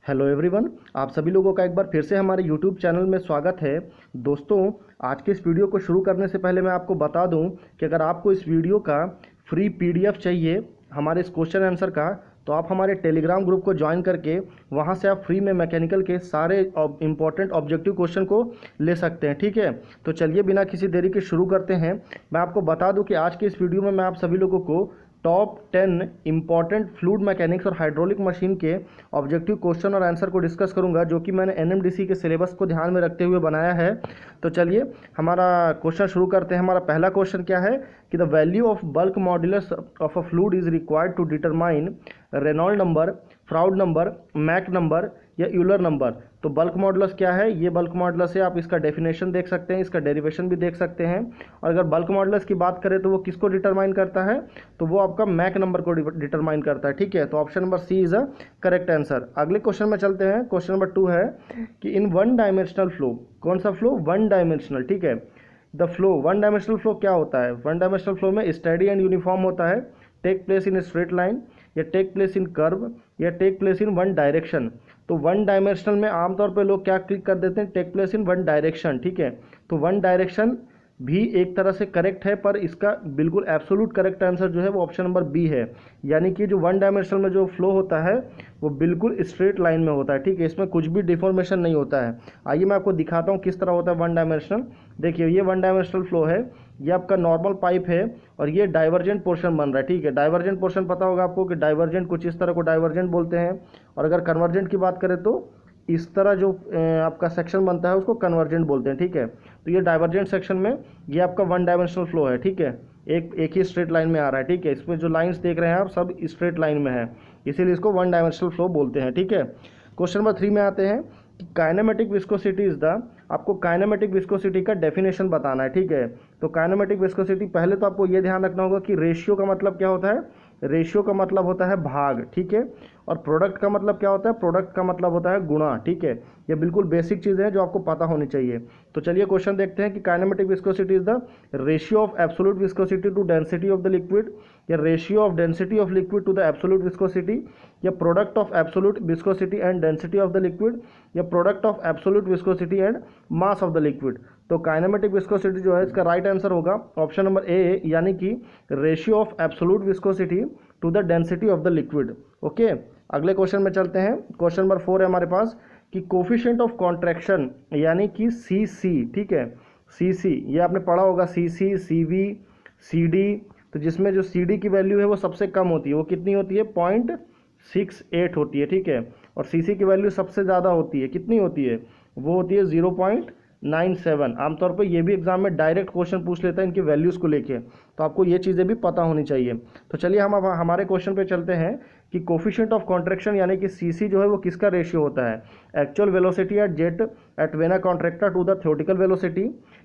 Hello everyone, आप सभी लोगों का एक बार फिर से हमारे यूट्यूब चैनल में स्वागत है। दोस्तों, आज के इस वीडियो को शुरू करने से पहले मैं आपको बता दूं कि अगर आपको इस वीडियो का फ्री पीडीएफ चाहिए हमारे इस क्वेश्चन आंसर का, तो आप हमारे टेलीग्राम ग्रुप को ज्वाइन करके वहां से आप फ्री में मैकेनिकल के सारे इंपॉर्टेंट ऑब्जेक्टिव क्वेश्चन को ले सकते हैं। ठीक है, तो चलिए बिना किसी देरी के शुरू करते हैं। मैं आपको बता दूं कि आज के इस वीडियो में मैं आप सभी लोगों को टॉप 10 इंपॉर्टेंट फ्लूइड मैकेनिक्स और हाइड्रोलिक मशीन के ऑब्जेक्टिव क्वेश्चन और आंसर को डिस्कस करूंगा, जो कि मैंने एनएमडीसी के सिलेबस को ध्यान में रखते हुए बनाया है। तो चलिए हमारा क्वेश्चन शुरू करते हैं। हमारा पहला क्वेश्चन क्या है कि the value of bulk modulus of a fluid is required to determine Reynold number, Froude number, Mach number या यूलर नंबर। तो बल्क मॉडुलस क्या है? ये बल्क मॉडुलस है। आप इसका डेफिनेशन देख सकते हैं, इसका डेरिवेशन भी देख सकते हैं। और अगर बल्क मॉडुलस की बात करें तो वो किसको डिटरमाइन करता है? तो वो आपका मैक नंबर को डिटरमाइन करता है। ठीक है, तो option number C is a correct answer. अगले क्वेश्चन में चलते हैं। क्वेश्चन नंबर 2 है कि इन वन डायमेंशनल फ्लो, कौन सा फ्लो? One dimensional. ठीक है, the flow, one dimensional flow क्या होता है? वन डायमेंशनल फ्लो में स्टेडी एंड यूनिफॉर्म होता है, take place in straight line या टेक प्लेस इन कर्व या take place in one direction. तो वन डायमेंशनल में आमतौर पे लोग क्या क्लिक कर देते हैं? Take place in one direction. ठीक है, तो वन डायरेक्शन भी एक तरह से करेक्ट है, पर इसका बिल्कुल एब्सोल्यूट करेक्ट आंसर जो है वो ऑप्शन नंबर बी है। यानी कि जो वन डायमेंशनल में जो फ्लो होता है वो बिल्कुल स्ट्रेट लाइन में होता है। ठीक है, इसमें कुछ भी डिफॉर्मेशन नहीं होता है। आइए मैं आपको दिखाता हूँ किस तरह होता है वन डायमेंशनल। देखिए, ये वन डायमेंशनल फ्लो है, ये आपका नॉर्मल पाइप है और ये डाइवर्जेंट पोर्शन बन रहा है। ठीक है, डाइवर्जेंट पोर्शन पता होगा आपको कि डाइवर्जेंट कुछ इस तरह को डाइवर्जेंट बोलते हैं। और अगर कन्वर्जेंट की बात करें तो इस तरह जो आपका सेक्शन बनता है उसको कन्वर्जेंट बोलते हैं। ठीक है, तो ये डाइवर्जेंट सेक्शन में ये आपका वन डायमेंशनल फ्लो है। ठीक है, एक ही स्ट्रेट लाइन में आ रहा है। ठीक है, इसमें जो लाइंस देख रहे हैं आप सब स्ट्रेट लाइन में है, इसीलिए इसको वन डायमेंशनल फ्लो बोलते हैं। ठीक है, क्वेश्चन नंबर 3 में आते हैं कि काइनेमेटिक विस्कोसिटी इज द, आपको काइनेमेटिक विस्कोसिटी का डेफिनेशन बताना है। ठीक है, तो काइनेमेटिक विस्कोसिटी, पहले तो आपको ये ध्यान रखना होगा कि रेशियो का मतलब क्या होता है? रेशियो का मतलब होता है भाग। ठीक है, और प्रोडक्ट का मतलब क्या होता है? प्रोडक्ट का मतलब होता है गुणा। ठीक है, ये बिल्कुल बेसिक चीज़ें हैं जो आपको पता होनी चाहिए। तो चलिए क्वेश्चन देखते हैं कि kinematic viscosity is the ratio of absolute viscosity to density of the liquid, या ratio of density of liquid to the absolute viscosity, या product of absolute viscosity and density of the liquid, या product of absolute viscosity and mass of the liquid. तो kinematic viscosity जो है इसका right answer होगा option number A, यानी कि ratio of absolute viscosity to the density of the liquid. Okay, अगले question में चलते हैं। क्वेश्चन नंबर 4 है हमारे पास कि कोफिशिएंट ऑफ कॉन्ट्रैक्शन यानी कि सी सी। ठीक है, सी सी ये आपने पढ़ा होगा, सी सी, सी वी, सी डी। तो जिसमें जो सी डी की वैल्यू है वो सबसे कम होती है, वो कितनी होती है? 0.68 होती है। ठीक है, और सी सी की वैल्यू सबसे ज़्यादा होती है, कितनी होती है? वो होती है 0.97। आमतौर पर ये भी एग्जाम में डायरेक्ट क्वेश्चन पूछ लेता है इनकी वैल्यूज़ को लेके, तो आपको ये चीज़ें भी पता होनी चाहिए। तो चलिए हम अब हमारे क्वेश्चन पे चलते हैं कि कोफिशिएंट ऑफ कॉन्ट्रैक्शन यानी कि सीसी जो है वो किसका रेशियो होता है? Actual velocity at jet at vena contracta to the theoretical velocity,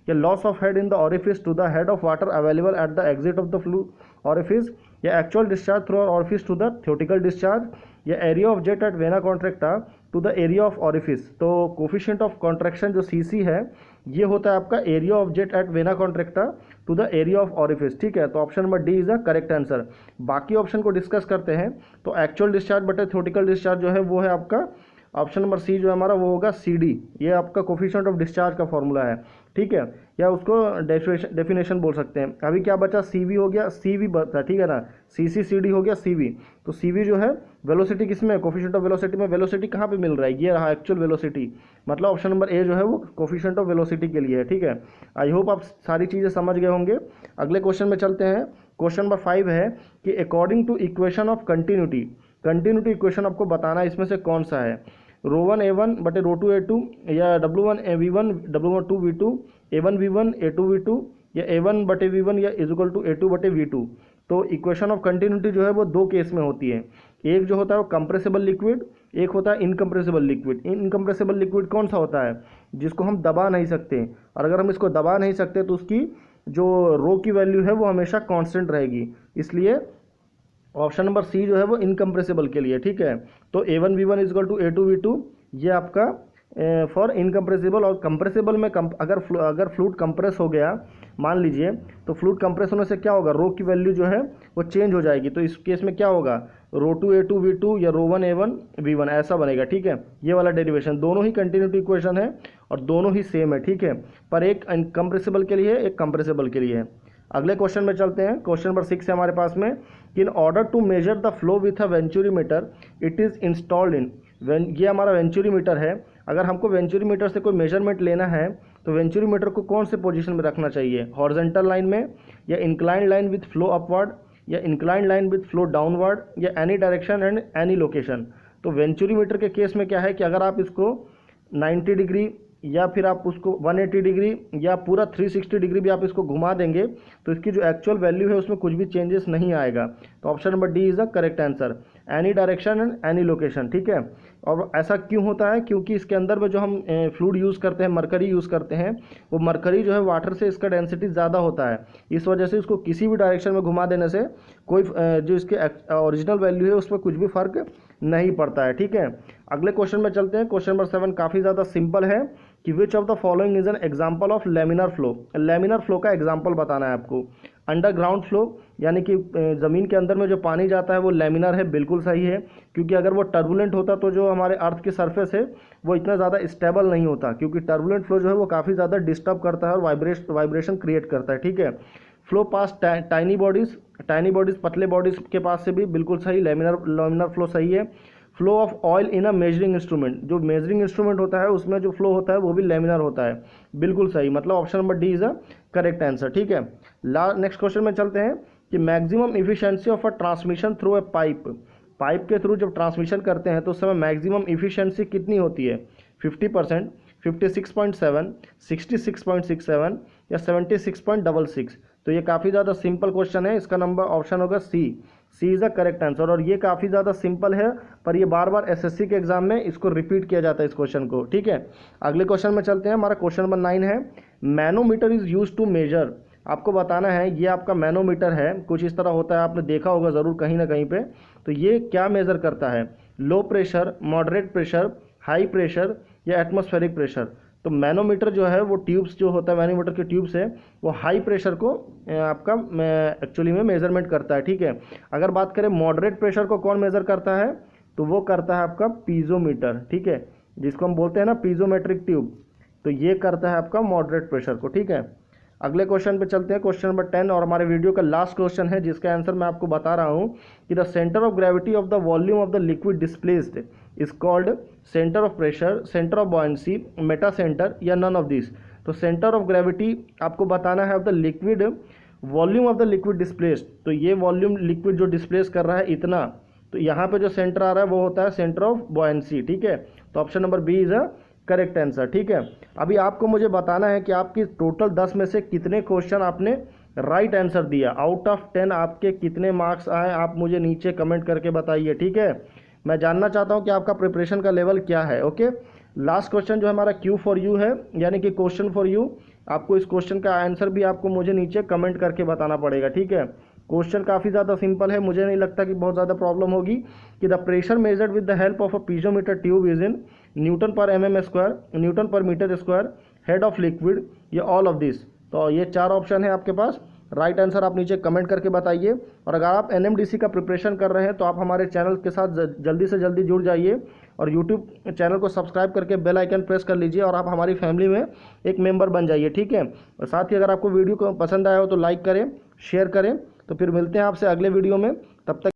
या loss of head in the orifice to the head of water available at the exit of the flow orifice, या actual discharge through orifice to the theoretical discharge, या area of jet at vena contracta to the area of orifice. तो coefficient of contraction जो CC है ये होता है आपका area of jet at vena contracta to the area of orifice. ठीक है, तो option number D is the correct answer. बाकी ऑप्शन को डिस्कस करते हैं। तो एक्चुअल डिस्चार्ज बटे थ्योरेटिकल डिस्चार्ज जो है वो है आपका ऑप्शन नंबर सी जो है हमारा वो होगा सी डी। ये आपका कोफिशिएंट ऑफ डिस्चार्ज का फॉर्मूला है। ठीक है, या उसको डेफिनेशन बोल सकते हैं। अभी क्या बचा? सी वी हो गया, सी वी बचा। ठीक है ना, सी सी सी डी हो गया सी वी। तो सी वी जो है वेलोसिटी किसमें? कोफिशिएंट ऑफ वेलोसिटी में। वेलोसिटी कहाँ पे मिल रहा है? ये रहा एक्चुअल वेलोसिटी, मतलब ऑप्शन नंबर ए जो है वो कोफिशिएंट ऑफ वेलोसिटी के लिए है। ठीक है, आई होप आप सारी चीज़ें समझ गए होंगे। अगले क्वेश्चन में चलते हैं। क्वेश्चन नंबर 5 है कि according to equation of continuity, continuity equation आपको बताना है इसमें से कौन सा है? रो वन ए वन बटे रो टू ए टू, या W one A V one W one two V two, A one V one A two V two, या ए वन बटे वी वन या is equal to A two बटे V two. तो equation of continuity जो है वो दो case में होती है। एक जो होता है वो कंप्रेसिबल लिक्विड, एक होता है इनकम्प्रेसिबल लिक्विड। इनकम्प्रेसिबल लिक्विड कौन सा होता है? जिसको हम दबा नहीं सकते, और अगर हम इसको दबा नहीं सकते तो उसकी जो रो की वैल्यू है वो हमेशा कांस्टेंट रहेगी, इसलिए ऑप्शन नंबर सी जो है वो इनकम्प्रेसिबल के लिए। ठीक है, तो A one V one is equal to A two V two, ये आपका फॉर इनकम्प्रेसिबल। और कंप्रेसिबल में अगर फ्लूइड कंप्रेस हो गया मान लीजिए, तो फ्लूइड कंप्रेस होने से क्या होगा? रो की वैल्यू जो है वो चेंज हो जाएगी। तो इस केस में क्या होगा? ρ2a2v2 या ρ1a1v1 ऐसा बनेगा, ठीक है। ये वाला डेरिवेशन, दोनों ही कंटिन्यूटी इक्वेशन है और दोनों ही सेम है, ठीक है, पर एक इनकम्प्रेसिबल के लिए एक कंप्रेसिबल के लिए है। अगले क्वेश्चन में चलते हैं। क्वेश्चन नंबर 6 है हमारे पास में कि in order to measure the flow with a venturimeter it is installed in, ये हमारा वेंचुरीमीटर है। अगर हमको वेंचुरीमीटर से कोई मेजरमेंट लेना है तो वेंचुरीमीटर को कौन से पोजीशन में रखना चाहिए, हॉरिजॉन्टल लाइन में या inclined line with flow upward या inclined line with flow downward या any direction and any location. तो वेंचुरीमीटर के केस में क्या है कि अगर आप इसको 90 डिग्री या फिर आप उसको 180 डिग्री या पूरा 360 डिग्री भी आप इसको घुमा देंगे तो इसकी जो एक्चुअल वैल्यू है उसमें कुछ भी चेंजेस नहीं आएगा। तो option number D is the correct answer, any direction and any location, ठीक है। और ऐसा क्यों होता है, क्योंकि इसके अंदर में जो हम फ्लूइड यूज़ करते हैं, मरकरी यूज़ करते हैं, वो मरकरी जो है वाटर से इसका डेंसिटी ज़्यादा होता है, इस वजह से इसको किसी भी डायरेक्शन में घुमा देने से कोई जो इसके ओरिजिनल वैल्यू है उसमें कुछ भी फ़र्क नहीं पड़ता है, ठीक है। अगले क्वेश्चन में चलते हैं। क्वेश्चन नंबर 7 काफ़ी ज़्यादा सिंपल है कि which of the following is an example of laminar flow. Laminar flow का एग्जाम्पल बताना है आपको। अंडरग्राउंड फ्लो यानी कि ज़मीन के अंदर में जो पानी जाता है वो लेमिनर है, बिल्कुल सही है, क्योंकि अगर वो टर्बुलेंट होता तो जो हमारे अर्थ की सरफेस है वो इतना ज़्यादा स्टेबल नहीं होता, क्योंकि टर्बुलेंट फ्लो जो है वो काफ़ी ज़्यादा डिस्टर्ब करता है और वाइब्रेशन क्रिएट करता है, ठीक है। फ्लो पास टाइनी बॉडीज़ पतले बॉडीज़ के पास से भी बिल्कुल सही, लेमिनर फ्लो सही है। Flow of oil in a measuring instrument, जो मेजरिंग इंस्ट्रूमेंट होता है उसमें जो फ्लो होता है वो भी लेमिनर होता है, बिल्कुल सही, मतलब option number D is a correct answer, ठीक है। नेक्स्ट क्वेश्चन में चलते हैं कि maximum efficiency of a transmission through a pipe के थ्रू जब ट्रांसमिशन करते हैं तो उस समय मैक्सिमम इफिशिएंसी कितनी होती है, 50%, 56.7, 66.67 या 76.66। तो ये काफ़ी ज़्यादा सिंपल क्वेश्चन है, इसका नंबर ऑप्शन होगा सी इज़ द करेक्ट आंसर। और ये काफ़ी ज़्यादा सिंपल है, पर ये बार बार एसएससी के एग्जाम में इसको रिपीट किया जाता है इस क्वेश्चन को, ठीक है। अगले क्वेश्चन में चलते हैं। हमारा क्वेश्चन नंबर 9 है, manometer is use to measure. आपको बताना है ये आपका मैनोमीटर है, कुछ इस तरह होता है, आपने देखा होगा ज़रूर कहीं ना कहीं पे। तो ये क्या मेज़र करता है, low pressure, moderate pressure, high pressure या एटमॉस्फेरिक प्रेशर। तो मैनोमीटर जो है वो ट्यूब्स जो होता है, मैनोमीटर के ट्यूब्स है वो हाई प्रेशर को आपका एक्चुअली में मेजरमेंट करता है, ठीक है। अगर बात करें मॉडरेट प्रेशर को कौन मेज़र करता है, तो वो करता है आपका पीजोमीटर, ठीक है, जिसको हम बोलते हैं ना पीजोमेट्रिक ट्यूब। तो ये करता है आपका मॉडरेट प्रेशर को, ठीक है। अगले क्वेश्चन पे चलते हैं। क्वेश्चन नंबर 10 और हमारे वीडियो का लास्ट क्वेश्चन है, जिसका आंसर मैं आपको बता रहा हूँ कि the centre of gravity of the volume of the liquid displaced is called centre of pressure, centre of buoyancy, Meta centre या नन ऑफ दिस। तो सेंटर ऑफ ग्रेविटी आपको बताना है of the liquid, volume of the liquid displaced, तो ये volume liquid जो displace कर रहा है इतना, तो यहाँ पे जो सेंटर आ रहा है वो होता है सेंटर ऑफ बॉयंसी, ठीक है। तो option number B is a correct answer, ठीक है। अभी आपको मुझे बताना है कि आपकी टोटल 10 में से कितने क्वेश्चन आपने राइट आंसर दिया, आउट ऑफ 10 आपके कितने मार्क्स आए, आप मुझे नीचे कमेंट करके बताइए, ठीक है। मैं जानना चाहता हूं कि आपका प्रिपरेशन का लेवल क्या है, ओके। लास्ट क्वेश्चन जो हमारा क्यू फॉर यू है, यानी कि क्वेश्चन फॉर यू, आपको इस क्वेश्चन का आंसर भी आपको मुझे नीचे कमेंट करके बताना पड़ेगा, ठीक है। क्वेश्चन काफ़ी ज़्यादा सिंपल है, मुझे नहीं लगता कि बहुत ज़्यादा प्रॉब्लम होगी। कि the pressure measured with the help of a piezometer tube is in newton per mm square, newton per metre square, head of liquid, या ऑल ऑफ दिस। तो ये 4 ऑप्शन है आपके पास, राइट आंसर आप नीचे कमेंट करके बताइए। और अगर आप NMDC का प्रिपरेशन कर रहे हैं तो आप हमारे चैनल के साथ जल्दी से जल्दी जुड़ जाइए और यूट्यूब चैनल को सब्सक्राइब करके बेल आइकन प्रेस कर लीजिए और आप हमारी फैमिली में एक मेंबर बन जाइए, ठीक है। और साथ ही अगर आपको वीडियो को पसंद आया हो तो लाइक करें, शेयर करें। तो फिर मिलते हैं आपसे अगले वीडियो में, तब तक